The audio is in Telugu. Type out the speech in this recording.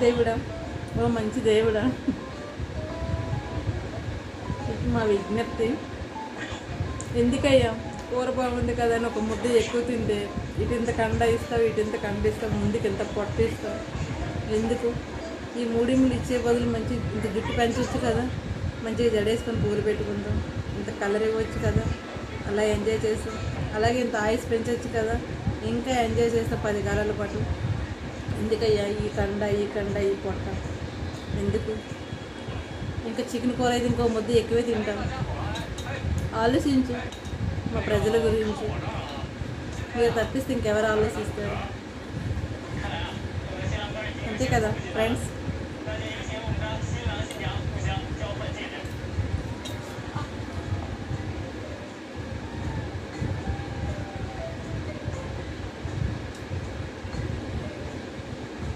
దేవుడా, ఓ మంచి దేవుడా, మా విజ్ఞప్తి, ఎందుకయ్యా కూర బాగుంది కదా అని ఒక ముద్ద ఎక్కువ తింటే ఇటు ఇంత కండ ఇస్తావు, ఇటు ఇంత కండ ఇస్తావు, ముందుకు ఇంత పొట్ట ఇస్తావు. ఎందుకు? ఈ మూడింపులు ఇచ్చే బదులు మంచి ఇంత జుట్టు పెంచవచ్చు కదా, మంచిగా జడేసుకొని పూలు పెట్టుకుంటాం, ఇంత కలర్ ఇవ్వచ్చు కదా, అలా ఎంజాయ్ చేస్తాం. అలాగే ఇంత ఆయుస్ పెంచవచ్చు కదా, ఇంకా ఎంజాయ్ చేస్తాం 10 కాలాల పాటు. ఎందుకయ్యా ఈ కండ ఈ పొట్ట? ఎందుకు? ఇంకా చికెన్ కూర అయితే ఇంకో ముద్ద ఎక్కువే తింటాం. ఆలోచించు మా ప్రజల గురించి. మీరు తప్పిస్తే ఇంకెవరు ఆలోచిస్తారు? అంతే కదా ఫ్రెండ్స్.